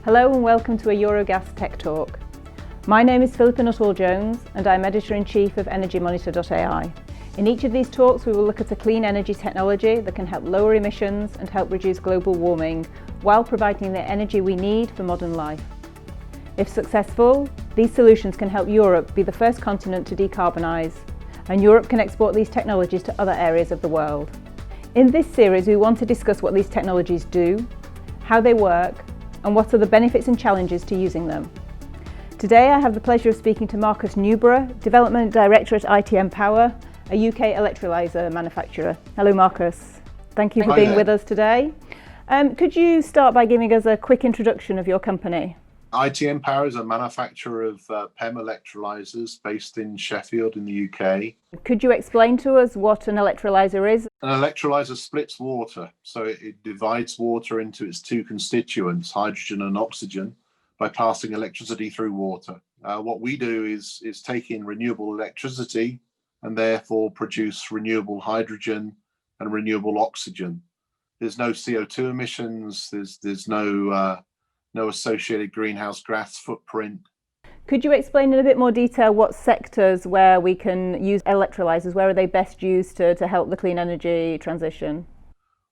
Hello and welcome to a Eurogas Tech Talk. My name is Philippa Nuttall Jones and I'm Editor-in-Chief of EnergyMonitor.ai. In each of these talks we will look at a clean energy technology that can help lower emissions and help reduce global warming while providing the energy we need for modern life. If successful, these solutions can help Europe be the first continent to decarbonise, and Europe can export these technologies to other areas of the world. In this series we want to discuss what these technologies do, how they work, and what are the benefits and challenges to using them. Today I have the pleasure of speaking to Marcus Newborough, Development Director at ITM Power, a UK electrolyzer manufacturer. Hello Marcus, thank you for being with us today. Could you start by giving us a quick introduction of your company? ITM Power is a manufacturer of PEM electrolysers based in Sheffield in the UK. Could you explain to us what an electrolyzer is? An electrolyzer splits water, so it divides water into its two constituents, hydrogen and oxygen, by passing electricity through water. What we do is take in renewable electricity and therefore produce renewable hydrogen and renewable oxygen. There's no CO2 emissions, there's no associated greenhouse gas footprint. Could you explain in a bit more detail what sectors where we can use electrolysers, where are they best used to help the clean energy transition?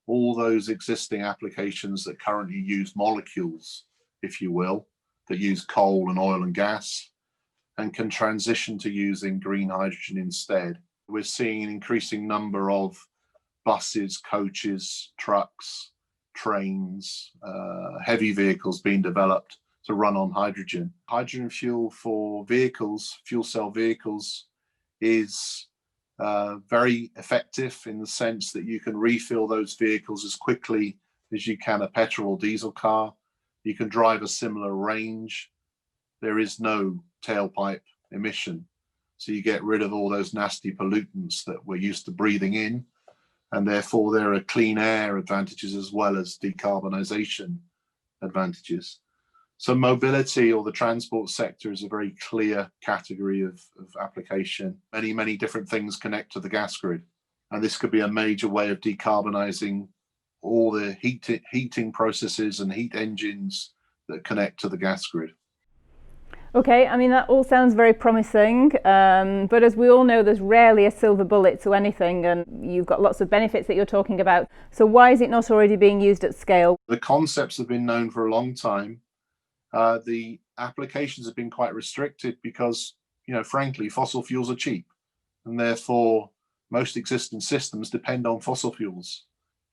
All those existing applications that currently use molecules, if you will, that use coal and oil and gas and can transition to using green hydrogen instead. We're seeing an increasing number of buses, coaches, trucks, trains, heavy vehicles being developed to run on hydrogen. Hydrogen fuel for vehicles, fuel cell vehicles, is very effective in the sense that you can refill those vehicles as quickly as you can a petrol or diesel car. You can drive a similar range. There is no tailpipe emission. So you get rid of all those nasty pollutants that we're used to breathing in. And therefore there are clean air advantages as well as decarbonisation advantages. So mobility or the transport sector is a very clear category of application. Many different things connect to the gas grid. And this could be a major way of decarbonising all the heating processes and heat engines that connect to the gas grid. Okay, I mean that all sounds very promising, but as we all know there's rarely a silver bullet to anything and you've got lots of benefits that you're talking about. So why is it not already being used at scale? The concepts have been known for a long time. The applications have been quite restricted because, frankly, fossil fuels are cheap and therefore most existing systems depend on fossil fuels.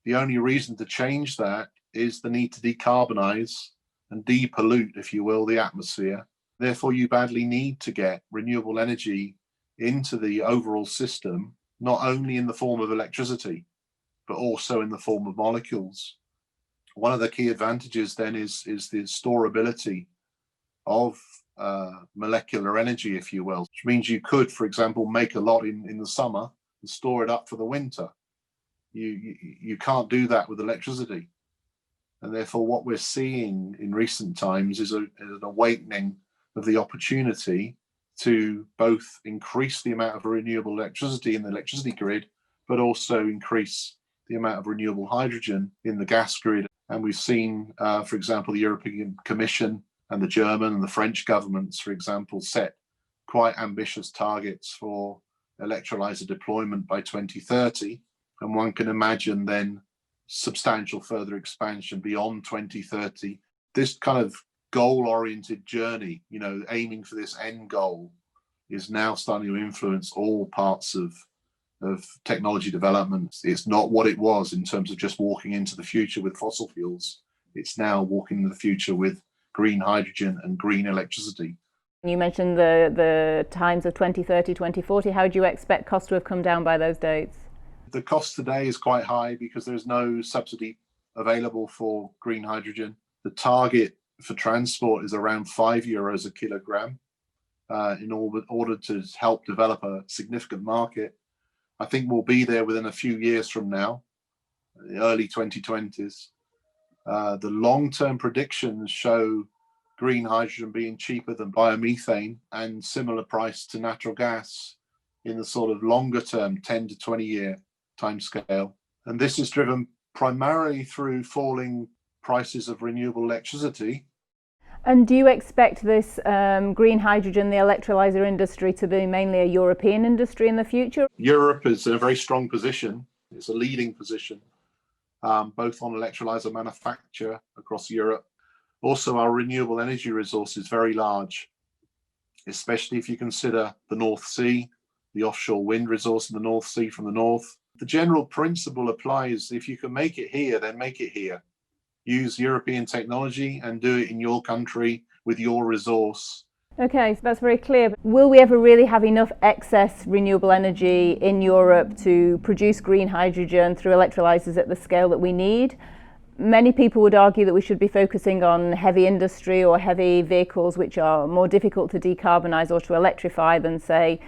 The only reason to change that is the need to decarbonise and depollute, if you will, the atmosphere. Therefore, you badly need to get renewable energy into the overall system, not only in the form of electricity, but also in the form of molecules. One of the key advantages then is the storability of molecular energy, if you will, which means you could, for example, make a lot in the summer and store it up for the winter. You can't do that with electricity. And therefore, what we're seeing in recent times is an awakening of the opportunity to both increase the amount of renewable electricity in the electricity grid, but also increase the amount of renewable hydrogen in the gas grid. And we've seen, for example, the European Commission and the German and the French governments, for example, set quite ambitious targets for electrolyzer deployment by 2030. And one can imagine then substantial further expansion beyond 2030. This kind of goal-oriented journey, aiming for this end goal, is now starting to influence all parts of technology development. It's not what it was in terms of just walking into the future with fossil fuels. It's now walking into the future with green hydrogen and green electricity. You mentioned the times of 2030, 2040. How do you expect costs to have come down by those dates? The cost today is quite high because there's no subsidy available for green hydrogen. The target for transport is around €5 a kilogram in order to help develop a significant market. I think we'll be there within a few years from now, the early 2020s. The long-term predictions show green hydrogen being cheaper than biomethane and similar price to natural gas in the sort of longer term, 10 to 20 year timescale. And this is driven primarily through falling prices of renewable electricity. And do you expect this green hydrogen, the electrolyzer industry, to be mainly a European industry in the future? Europe is in a very strong position. It's a leading position, both on electrolyzer manufacture across Europe. Also, our renewable energy resource is very large, especially if you consider the North Sea, the offshore wind resource in the North Sea from the north. The general principle applies: if you can make it here, then make it here. Use European technology and do it in your country with your resource. Okay, so that's very clear. Will we ever really have enough excess renewable energy in Europe to produce green hydrogen through electrolysers at the scale that we need? Many people would argue that we should be focusing on heavy industry or heavy vehicles which are more difficult to decarbonise or to electrify than, say,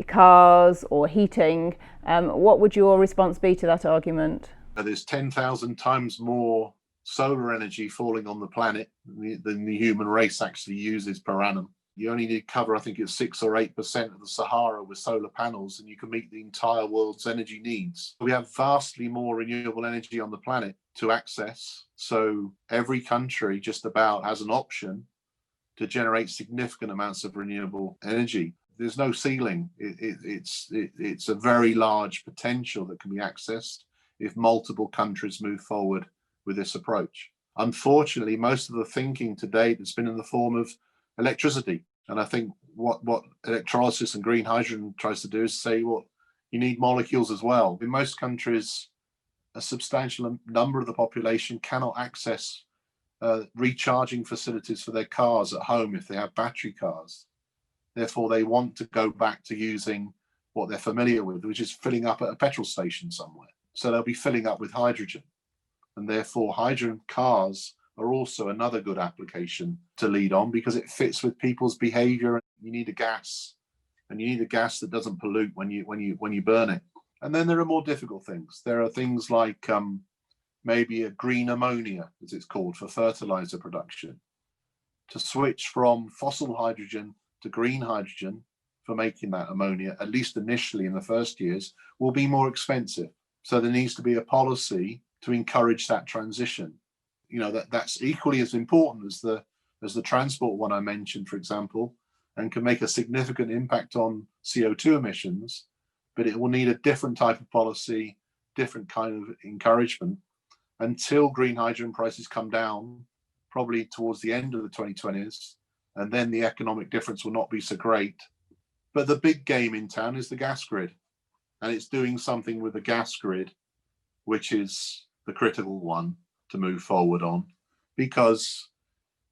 cars or heating. What would your response be to that argument? There's 10,000 times more solar energy falling on the planet than the human race actually uses per annum. You only need to cover, I think it's 6 or 8% of the Sahara with solar panels, and you can meet the entire world's energy needs. We have vastly more renewable energy on the planet to access. So every country just about has an option to generate significant amounts of renewable energy. There's no ceiling. It's a very large potential that can be accessed if multiple countries move forward with this approach. Unfortunately, most of the thinking to date has been in the form of electricity. And I think what electrolysis and green hydrogen tries to do is say, well, you need molecules as well. In most countries, a substantial number of the population cannot access recharging facilities for their cars at home if they have battery cars. Therefore, they want to go back to using what they're familiar with, which is filling up at a petrol station somewhere. So they'll be filling up with hydrogen. And therefore, hydrogen cars are also another good application to lead on because it fits with people's behavior. You need a gas, and you need a gas that doesn't pollute when you burn it. And then there are more difficult things. There are things like maybe a green ammonia, as it's called, for fertilizer production. To switch from fossil hydrogen to green hydrogen for making that ammonia, at least initially in the first years, will be more expensive. So there needs to be a policy to encourage that transition. You know, that's equally as important as the transport one I mentioned, for example, and can make a significant impact on CO2 emissions, but it will need a different type of policy, different kind of encouragement until green hydrogen prices come down, probably towards the end of the 2020s, and then the economic difference will not be so great. But the big game in town is the gas grid, and it's doing something with the gas grid, which is the critical one to move forward on, because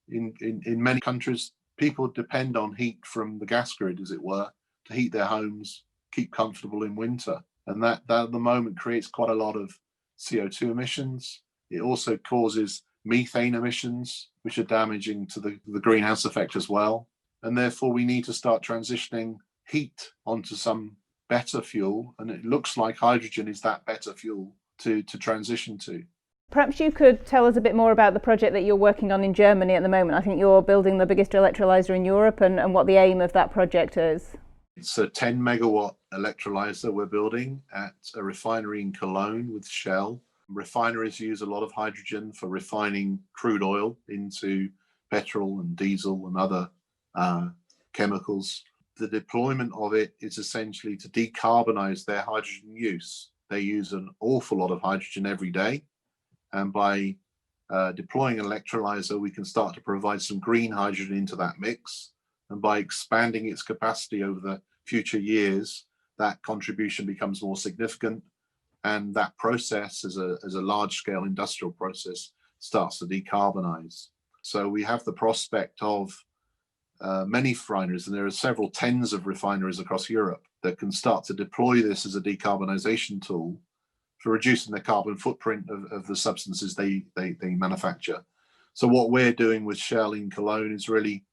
in many countries, people depend on heat from the gas grid, as it were, to heat their homes, keep comfortable in winter. And that at the moment creates quite a lot of CO2 emissions. It also causes methane emissions, which are damaging to the greenhouse effect as well. And therefore, we need to start transitioning heat onto some better fuel. And it looks like hydrogen is that better fuel to transition to. Perhaps you could tell us a bit more about the project that you're working on in Germany at the moment. I think you're building the biggest electrolyzer in Europe, and what the aim of that project is. It's a 10 megawatt electrolyzer we're building at a refinery in Cologne with Shell. Refineries use a lot of hydrogen for refining crude oil into petrol and diesel and other chemicals. The deployment of it is essentially to decarbonize their hydrogen use. They use an awful lot of hydrogen every day. And by deploying an electrolyzer, we can start to provide some green hydrogen into that mix. And by expanding its capacity over the future years, that contribution becomes more significant. And that process, as a large-scale industrial process, starts to decarbonize. So we have the prospect of many refineries, and there are several tens of refineries across Europe that can start to deploy this as a decarbonization tool for reducing the carbon footprint of the substances they manufacture. So what we're doing with Shell in Cologne is really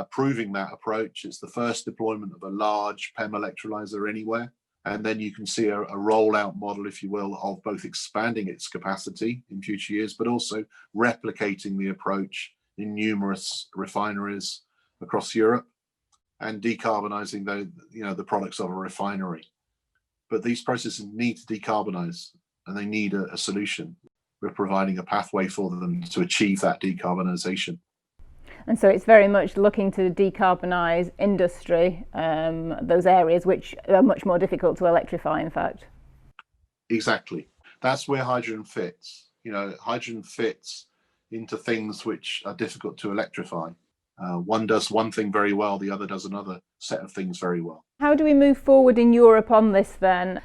proving that approach. It's the first deployment of a large PEM electrolyzer anywhere. And then you can see a rollout model, if you will, of both expanding its capacity in future years, but also replicating the approach in numerous refineries across Europe and decarbonizing the products of a refinery. But these processes need to decarbonize, and they need a solution. We're providing a pathway for them to achieve that decarbonization. And so it's very much looking to decarbonise industry, those areas which are much more difficult to electrify, in fact. Exactly. That's where hydrogen fits. Hydrogen fits into things which are difficult to electrify. One does one thing very well, the other does another set of things very well. How do we move forward in Europe on this then?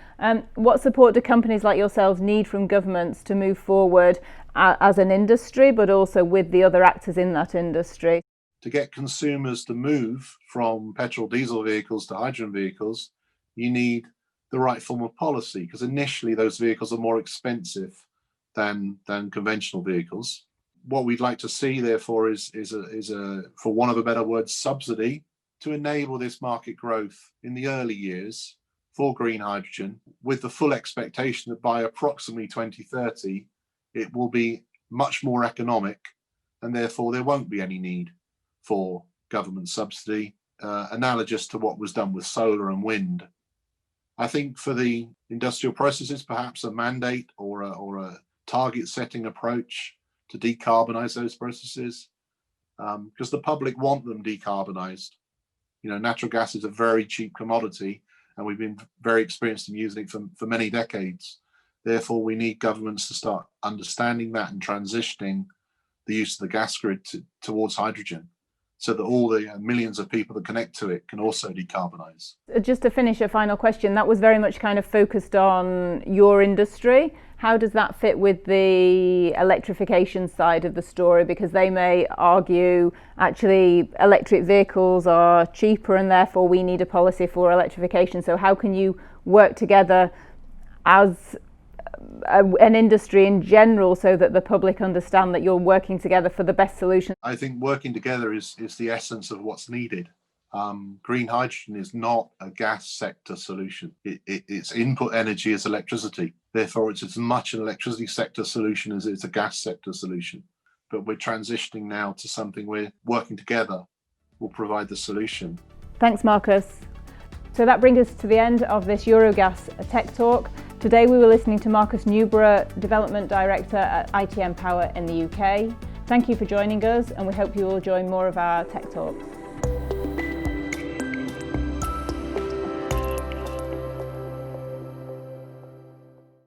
What support do companies like yourselves need from governments to move forward as an industry, but also with the other actors in that industry? To get consumers to move from petrol diesel vehicles to hydrogen vehicles, you need the right form of policy, because initially those vehicles are more expensive than conventional vehicles. What we'd like to see, therefore, is a, for want of a better word, subsidy to enable this market growth in the early years for green hydrogen, with the full expectation that by approximately 2030, it will be much more economic, and therefore there won't be any need for government subsidy, analogous to what was done with solar and wind. I think for the industrial processes, perhaps a mandate or a target setting approach to decarbonize those processes, because the public want them decarbonized. Natural gas is a very cheap commodity, and we've been very experienced in using it for many decades. Therefore, we need governments to start understanding that and transitioning the use of the gas grid towards hydrogen, so that all the millions of people that connect to it can also decarbonize. Just to finish, a final question. That was very much kind of focused on your industry. How does that fit with the electrification side of the story? Because they may argue actually electric vehicles are cheaper and therefore we need a policy for electrification. So how can you work together as an industry in general so that the public understand that you're working together for the best solution? I think working together is the essence of what's needed. Green hydrogen is not a gas sector solution. Its input energy is electricity. Therefore, it's as much an electricity sector solution as it's a gas sector solution. But we're transitioning now to something where working together will provide the solution. Thanks, Marcus. So that brings us to the end of this Eurogas Tech Talk. Today we were listening to Marcus Newborough, Development Director at ITM Power in the UK. Thank you for joining us, and we hope you will join more of our Tech Talks.